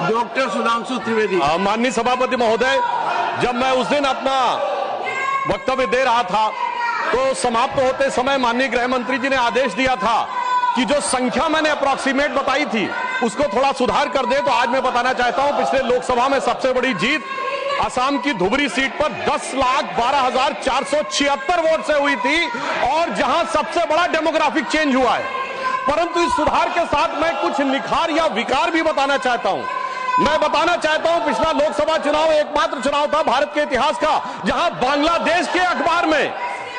Doctor Sudhanshu Trivedi. माननीय सभापति महोदय, जब मैं उस दिन अपना वक्तव्य दे रहा था तो समाप्त होते समय माननीय गृह मंत्री जी ने आदेश दिया था कि जो संख्या मैंने अप्रॉक्सीमेट बताई थी उसको थोड़ा सुधार कर दे। तो आज मैं बताना चाहता हूं, पिछले लोकसभा में सबसे बड़ी जीत असम की धुबरी सीट पर 10,12,476 वोट से हुई थी और जहां सबसे बड़ा डेमोग्राफिक चेंज हुआ है। परंतु इस सुधार के साथ मैं कुछ निखार या विकार भी बताना चाहता हूं। मैं बताना चाहता हूं, पिछला लोकसभा चुनाव एकमात्र चुनाव था भारत के इतिहास का जहां बांग्लादेश के अखबार में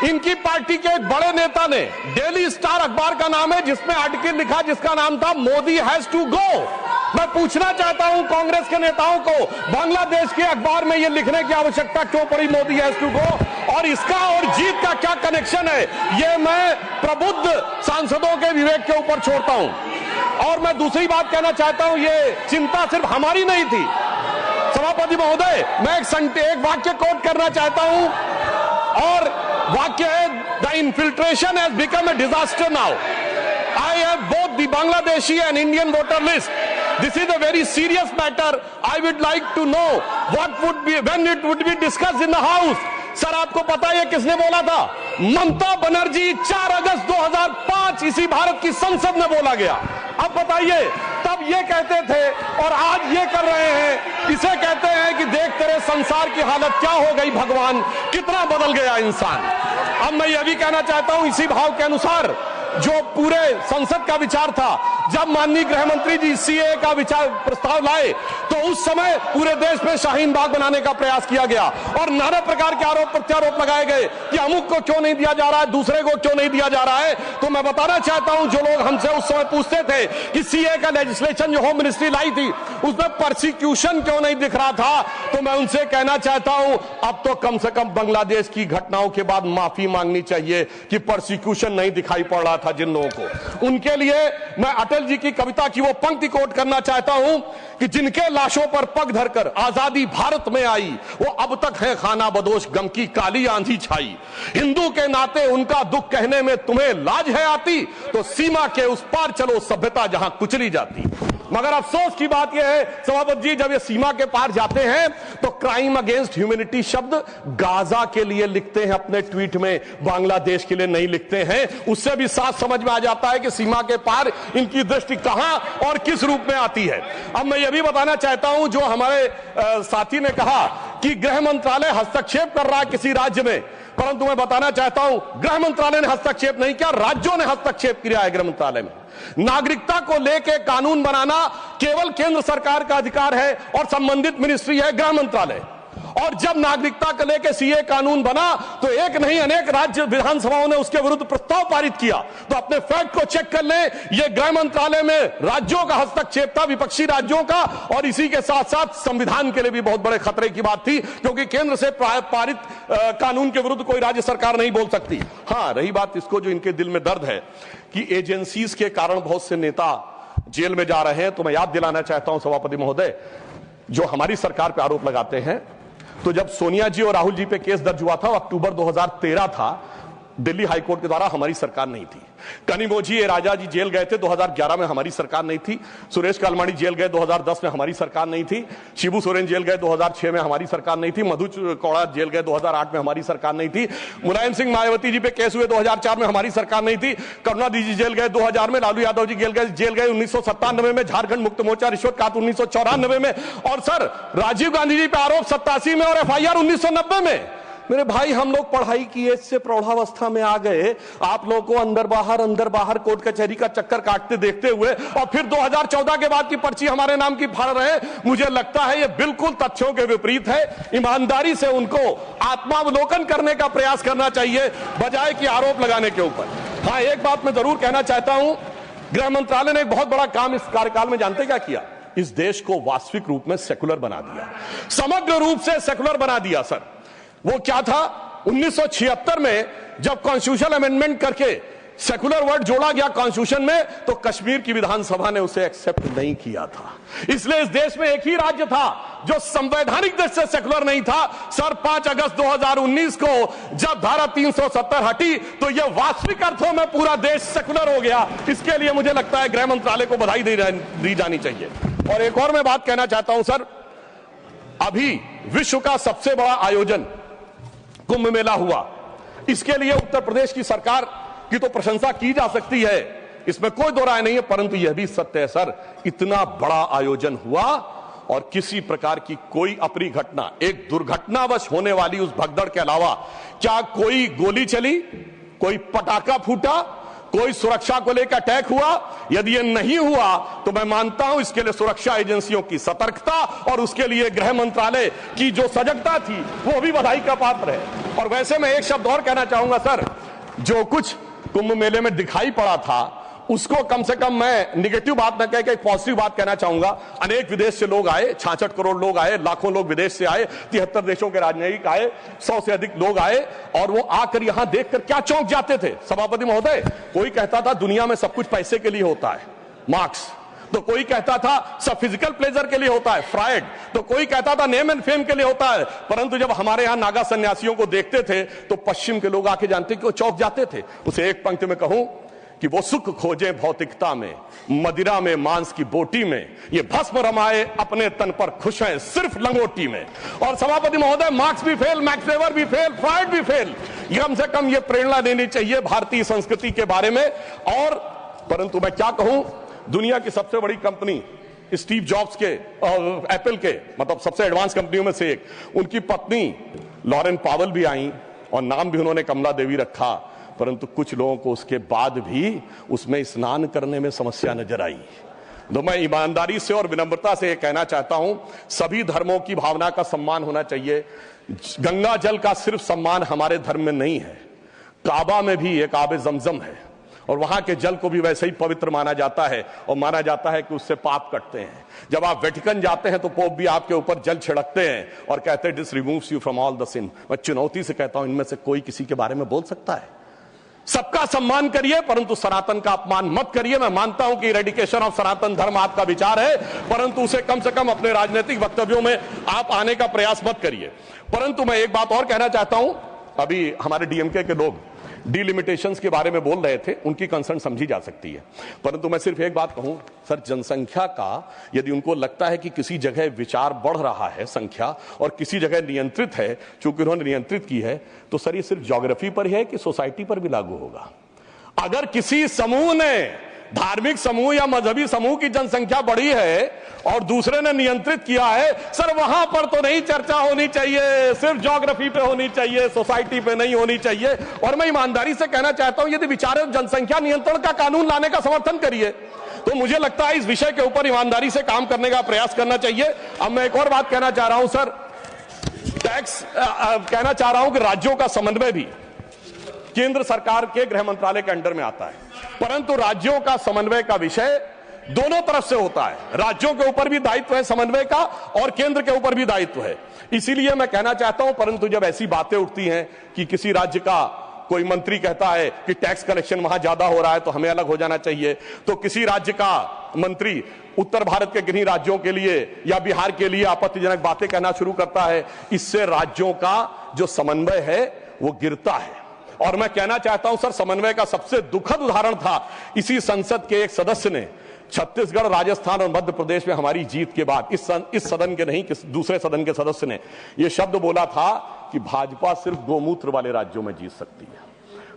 इनकी पार्टी के एक बड़े नेता ने, डेली स्टार अखबार का नाम है, जिसमें आर्टिकल लिखा जिसका नाम था मोदी हैज टू गो। मैं पूछना चाहता हूं कांग्रेस के नेताओं को, बांग्लादेश के अखबार में यह लिखने की आवश्यकता क्यों पड़ी मोदी हैज टू गो, और इसका और जीत का क्या कनेक्शन है, यह मैं प्रबुद्ध सांसदों के विवेक के ऊपर छोड़ता हूं। और मैं दूसरी बात कहना चाहता हूं, यह चिंता सिर्फ हमारी नहीं थी सभापति महोदय। मैं एक वाक्य कोट करना चाहता हूं और वाक्य है, the infiltration has become a disaster now. I have both the Bangladeshi and Indian voter list. This is a very serious matter. I would like to know what would be when it would be discussed in the House. Sir, आपको पता है किसने बोला था? ममता बनर्जी 4 अगस्त 2005 इसी भारत की संसद में बोला गया। अब बताइए, तब ये कहते थे और आज ये कर रहे हैं। इसे कहते हैं कि देख तेरे संसार की हालत क्या हो गई भगवान, कितना बदल गया इंसान। अब मैं यह भी कहना चाहता हूं, इसी भाव के अनुसार जो पूरे संसद का विचार था, जब माननीय गृह मंत्री जी सीए का विचार प्रस्ताव लाए तो उस समय पूरे देश में शाहीन बाग बनाने का प्रयास किया गया और नाना प्रकार के आरोप प्रत्यारोप लगाए गए कि अमुक को क्यों नहीं दिया जा रहा है, दूसरे को क्यों नहीं दिया जा रहा है। तो मैं बताना चाहता हूं, जो लोग हमसे उस समय पूछते थे कि सीए का लेजिस्लेशन जो होम मिनिस्ट्री लाई थी उसमें परसिक्यूशन क्यों नहीं दिख रहा था, तो मैं उनसे कहना चाहता हूं, अब तो कम से कम बांग्लादेश की घटनाओं के बाद माफी मांगनी चाहिए कि परसिक्यूशन नहीं दिखाई पड़ रहा था जिन लोगों को। उनके लिए मैं अटल जी की कविता की वो पंक्ति कोट करना चाहता हूं कि जिनके लाशों पर पग धरकर आजादी भारत में आई, वो अब तक है खाना बदोश, गम की काली आंधी छाई। हिंदू के नाते उनका दुख कहने में तुम्हें लाज है आती, तो सीमा के उस पार चलो सभ्यता जहां कुचली जाती। मगर अफसोस की बात यह है सभापति जी, जब ये सीमा के पार जाते हैं तो क्राइम अगेंस्ट ह्यूमैनिटी शब्द गाजा के लिए लिखते हैं अपने ट्वीट में, बांग्लादेश के लिए नहीं लिखते हैं। उससे भी साफ समझ में आ जाता है कि सीमा के पार इनकी दृष्टि कहां और किस रूप में आती है। अब मैं यह भी बताना चाहता हूं, जो हमारे साथी ने कहा कि गृह मंत्रालय हस्तक्षेप कर रहा है किसी राज्य में, परंतु मैं बताना चाहता हूं गृह मंत्रालय ने हस्तक्षेप नहीं किया, राज्यों ने हस्तक्षेप किया है। गृह मंत्रालय में नागरिकता को लेकर कानून बनाना केवल केंद्र सरकार का अधिकार है और संबंधित मिनिस्ट्री है गृह मंत्रालय। और जब नागरिकता को लेकर सीए कानून बना तो एक नहीं अनेक राज्य विधानसभाओं ने उसके विरुद्ध प्रस्ताव पारित किया। तो अपने फैक्ट को चेक कर लें, यह गृह मंत्रालय में राज्यों का हस्तक्षेप था, विपक्षी राज्यों का, और इसी के साथ साथ संविधान के लिए भी बहुत बड़े खतरे की बात थी, क्योंकि केंद्र से पारित कानून के विरुद्ध कोई राज्य सरकार नहीं बोल सकती। हाँ, रही बात इसको जो इनके दिल में दर्द है कि एजेंसीज के कारण बहुत से नेता जेल में जा रहे हैं, तो मैं याद दिलाना चाहता हूं सभापति महोदय, जो हमारी सरकार पर आरोप लगाते हैं, तो जब सोनिया जी और राहुल जी पे केस दर्ज हुआ था, अक्टूबर 2013 था, दिल्ली हाईकोर्ट के द्वारा, हमारी सरकार नहीं थी। कनिमोझी राजा जी जेल गए थे 2011 में, हमारी सरकार नहीं थी। सुरेश कलमाड़ी जेल गए 2010 में, हमारी सरकार नहीं थी। शिबू सोरेन जेल गए 2006 में, हमारी सरकार नहीं थी। मधु कौड़ा जेल गए 2008 में, हमारी सरकार नहीं थी। मुलायम सिंह मायावती जी पे केस हुए 2004 में, हमारी सरकार नहीं थी। करुणानिधि जी जेल गए 2000 में, लालू यादव जी जेल गए 1997 में, झारखंड मुक्त मोर्चा रिश्वत काट 1994 में, और सर राजीव गांधी जी पे आरोप 87 में और एफआईआर 1990 में। मेरे भाई, हम लोग पढ़ाई की एज से प्रौढ़ावस्था में आ गए, आप लोगों को अंदर बाहर कोर्ट कचहरी का चक्कर काटते देखते हुए, और फिर 2014 के बाद की पर्ची हमारे नाम की फाड़ रहे हैं। मुझे लगता है ये बिल्कुल तथ्यों के विपरीत है। ईमानदारी से उनको आत्मावलोकन करने का प्रयास करना चाहिए, बजाय कि आरोप लगाने के ऊपर। हाँ, एक बात मैं जरूर कहना चाहता हूं, गृह मंत्रालय ने एक बहुत बड़ा काम इस कार्यकाल में जानते क्या किया? इस देश को वास्तविक रूप में सेकुलर बना दिया, समग्र रूप से सेकुलर बना दिया। सर, वो क्या था? 1976 में जब कॉन्स्टिट्यूशनल अमेंडमेंट करके सेकुलर वर्ड जोड़ा गया कॉन्स्टिट्यूशन में, तो कश्मीर की विधानसभा ने उसे एक्सेप्ट नहीं किया था। इसलिए इस देश में एक ही राज्य था जो संवैधानिक दृष्टि से सेकुलर नहीं था। सर 5 अगस्त 2019 को जब धारा 370 हटी तो यह वास्तविक अर्थों में पूरा देश सेकुलर हो गया। इसके लिए मुझे लगता है गृह मंत्रालय को बधाई दी जानी चाहिए। और एक और मैं बात कहना चाहता हूं सर, अभी विश्व का सबसे बड़ा आयोजन कुंभ मेला हुआ, इसके लिए उत्तर प्रदेश की सरकार की तो प्रशंसा की जा सकती है, इसमें कोई दो राय नहीं है, परंतु यह भी सत्य है सर, इतना बड़ा आयोजन हुआ और किसी प्रकार की कोई अप्रिय घटना, एक दुर्घटनावश होने वाली उस भगदड़ के अलावा क्या कोई गोली चली, कोई पटाखा फूटा, कोई सुरक्षा को लेकर अटैक हुआ? यदि यह नहीं हुआ तो मैं मानता हूं इसके लिए सुरक्षा एजेंसियों की सतर्कता और उसके लिए गृह मंत्रालय की जो सजगता थी वो भी बधाई का पात्र है। और वैसे मैं एक शब्द और कहना चाहूंगा सर, जो कुछ कुंभ मेले में दिखाई पड़ा था उसको कम से कम मैं निगेटिव बात न कह के एक पॉजिटिव बात कहना चाहूंगा। अनेक विदेश से लोग आए, 66 करोड़ लोग आए, लाखों लोग विदेश से आए, 73 देशों के राजनयिक आए, 100 से अधिक लोग आए और वो आकर यहां देखकर क्या चौंक जाते थे सभापति महोदय। कोई कहता था दुनिया में सब कुछ पैसे के लिए होता है, मार्क्स, तो कोई कहता था सब फिजिकल प्लेजर के लिए होता है, फ्रायड, तो कोई कहता था नेम एंड फेम के लिए होता है। परंतु जब हमारे यहां नागा सन्यासियों को देखते थे तो पश्चिम के लोग आके जानते कि वो चौंक जाते थे। उसे एक पंक्ति में कहूं कि वो सुख खोजे भौतिकता में, मदिरा में, मांस की बोटी में, ये भस्म रमाए अपने तन पर खुश हैं सिर्फ लंगोटी में। और सभापति महोदय, मार्क्स भी फेल, मैक्स वेबर भी फेल, फ्रायड भी फेल, कम से कम ये प्रेरणा देनी चाहिए भारतीय संस्कृति के बारे में। और परंतु मैं क्या कहूं, दुनिया की सबसे बड़ी कंपनी स्टीव जॉब्स के और एप्पल के, मतलब सबसे एडवांस कंपनियों में से एक, उनकी पत्नी लॉरेन पावेल भी आई और नाम भी उन्होंने कमला देवी रखा, परंतु कुछ लोगों को उसके बाद भी उसमें स्नान करने में समस्या नजर आई। तो मैं ईमानदारी से और विनम्रता से यह कहना चाहता हूं, सभी धर्मों की भावना का सम्मान होना चाहिए। गंगा जल का सिर्फ सम्मान हमारे धर्म में नहीं है, काबा में भी एक आबे जमजम है और वहां के जल को भी वैसे ही पवित्र माना जाता है और माना जाता है कि उससे पाप कटते हैं। जब आप वेटिकन जाते हैं तो पोप भी आपके ऊपर जल छिड़कते हैं और कहते हैं this removes you from all the sin. मैं चुनौती से कहता हूं, इनमें से कोई किसी के बारे में बोल सकता है? सबका सम्मान करिए परंतु सनातन का अपमान मत करिए। मैं मानता हूं कि इरेडिकेशन ऑफ सनातन धर्म आपका विचार है, परंतु उसे कम से कम अपने राजनीतिक वक्तव्यों में आप आने का प्रयास मत करिए। परंतु मैं एक बात और कहना चाहता हूं, अभी हमारे डीएमके के लोग डिलिमिटेशंस के बारे में बोल रहे थे, उनकी कंसर्न समझी जा सकती है, परंतु मैं सिर्फ एक बात कहूं सर, जनसंख्या का यदि उनको लगता है कि किसी जगह विचार बढ़ रहा है संख्या और किसी जगह नियंत्रित है, चूंकि उन्होंने नियंत्रित की है, तो सर ये सिर्फ ज्योग्राफी पर ही है कि सोसाइटी पर भी लागू होगा? अगर किसी समूह ने, धार्मिक समूह या मजहबी समूह की जनसंख्या बढ़ी है और दूसरे ने नियंत्रित किया है, सर वहां पर तो नहीं चर्चा होनी चाहिए, सिर्फ ज्योग्राफी पे होनी चाहिए, सोसाइटी पे नहीं होनी चाहिए। और मैं ईमानदारी से कहना चाहता हूं, यदि विचार जनसंख्या नियंत्रण का कानून लाने का समर्थन करिए, तो मुझे लगता है इस विषय के ऊपर ईमानदारी से काम करने का प्रयास करना चाहिए। अब मैं एक और बात कहना चाह रहा हूं सर, टैक्स कहना चाह रहा हूं कि राज्यों का समन्वय भी केंद्र सरकार के गृह मंत्रालय के अंडर में आता है, परंतु राज्यों का समन्वय का विषय दोनों तरफ से होता है। राज्यों के ऊपर भी दायित्व है समन्वय का और केंद्र के ऊपर भी दायित्व है। इसीलिए मैं कहना चाहता हूं, परंतु जब ऐसी बातें उठती हैं कि किसी राज्य का कोई मंत्री कहता है कि टैक्स कलेक्शन वहां ज्यादा हो रहा है तो हमें अलग हो जाना चाहिए, तो किसी राज्य का मंत्री उत्तर भारत के किन्हीं राज्यों के लिए या बिहार के लिए आपत्तिजनक बातें कहना शुरू करता है, इससे राज्यों का जो समन्वय है वो गिरता है। और मैं कहना चाहता हूं सर, समन्वय का सबसे दुखद उदाहरण था इसी संसद के एक सदस्य ने छत्तीसगढ़, राजस्थान और मध्य प्रदेश में हमारी जीत के बाद इस सदन के नहीं, दूसरे सदन के सदस्य ने यह शब्द बोला था कि भाजपा सिर्फ गोमूत्र वाले राज्यों में जीत सकती है।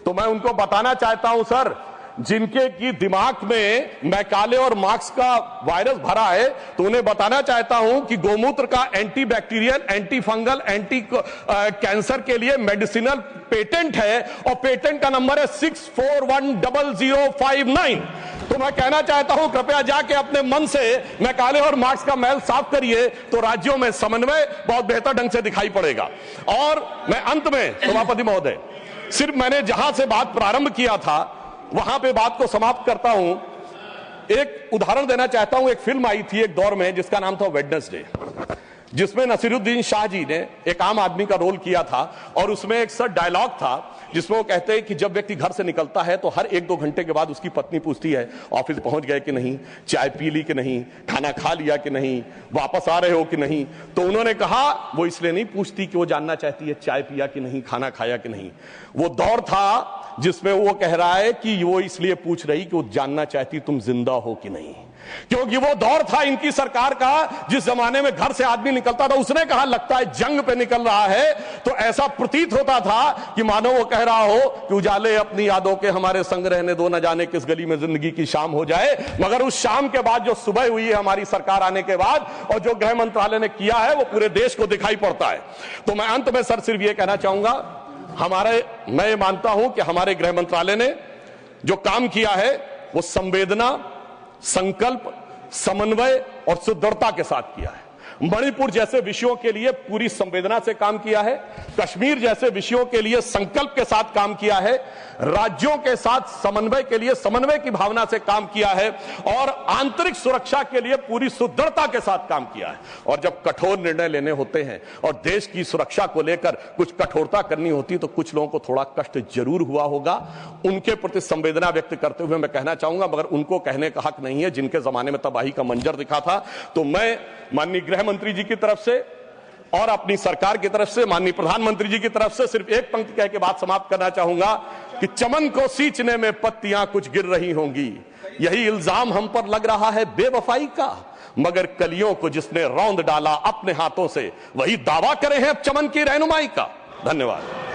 तो मैं उनको बताना चाहता हूं सर, जिनके की दिमाग में मैकाले और मार्क्स का वायरस भरा है, तो उन्हें बताना चाहता हूं कि गोमूत्र का anti bacterial, anti fungal, anti cancer के लिए मेडिसिनल पेटेंट है और पेटेंट का नंबर है 64100059। तो मैं कहना चाहता हूं, कृपया जाके अपने मन से मैकाले और मार्क्स का मैल साफ करिए, तो राज्यों में समन्वय बहुत बेहतर ढंग से दिखाई पड़ेगा। और मैं अंत में सभापति महोदय, सिर्फ मैंने जहां से बात प्रारंभ किया था वहां पे बात को समाप्त करता हूं। एक उदाहरण देना चाहता हूं, एक फिल्म आई थी एक दौर में जिसका नाम था वेडनेसडे, जिसमें नसीरुद्दीन शाह जी ने एक आम आदमी का रोल किया था और उसमें एक सर डायलॉग था जिसमें वो कहते हैं कि जब व्यक्ति घर से निकलता है तो हर 1-2 घंटे के बाद उसकी पत्नी पूछती है ऑफिस पहुंच गए कि नहीं, चाय पी ली कि नहीं, खाना खा लिया कि नहीं, वापस आ रहे हो कि नहीं। तो उन्होंने कहा वो इसलिए नहीं पूछती कि वो जानना चाहती है चाय पिया कि नहीं, खाना खाया कि नहीं। वो दौर था जिसमें वो कह रहा है कि वो इसलिए पूछ रही कि वो जानना चाहती तुम जिंदा हो कि नहीं, क्योंकि वो दौर था इनकी सरकार का जिस जमाने में घर से आदमी निकलता था उसने कहा लगता है जंग पे निकल रहा है। तो ऐसा प्रतीत होता था कि मानो वो कह रहा हो कि उजाले अपनी यादों के हमारे संग रहने दो, न जाने किस गली में जिंदगी की शाम हो जाए। मगर उस शाम के बाद जो सुबह हुई है हमारी सरकार आने के बाद और जो गृह मंत्रालय ने किया है वो पूरे देश को दिखाई पड़ता है। तो मैं अंत में सर सिर्फ ये कहना चाहूंगा, मैं मानता हूं कि हमारे गृह मंत्रालय ने जो काम किया है वो संवेदना, संकल्प, समन्वय और सुदृढ़ता के साथ किया है। मणिपुर जैसे विषयों के लिए पूरी संवेदना से काम किया है, कश्मीर जैसे विषयों के लिए संकल्प के साथ काम किया है, राज्यों के साथ समन्वय के लिए समन्वय की भावना से काम किया है और आंतरिक सुरक्षा के लिए पूरी सुदृढ़ता के साथ काम किया है। और जब कठोर निर्णय लेने होते हैं और देश की सुरक्षा को लेकर कुछ कठोरता करनी होती तो कुछ लोगों को थोड़ा कष्ट जरूर हुआ होगा। उनके प्रति संवेदना व्यक्त करते हुए मैं कहना चाहूंगा, मगर उनको कहने का हक नहीं है जिनके जमाने में तबाही का मंजर दिखा था। तो मैं माननीय गृह मंत्री जी की तरफ से और अपनी सरकार की तरफ से, माननीय प्रधानमंत्री जी की तरफ से सिर्फ एक पंक्ति कह के बात समाप्त करना चाहूंगा कि चमन को सींचने में पत्तियां कुछ गिर रही होंगी, यही इल्जाम हम पर लग रहा है बेवफाई का, मगर कलियों को जिसने रौंद डाला अपने हाथों से वही दावा करे हैं अब चमन की रहनुमाई का। धन्यवाद।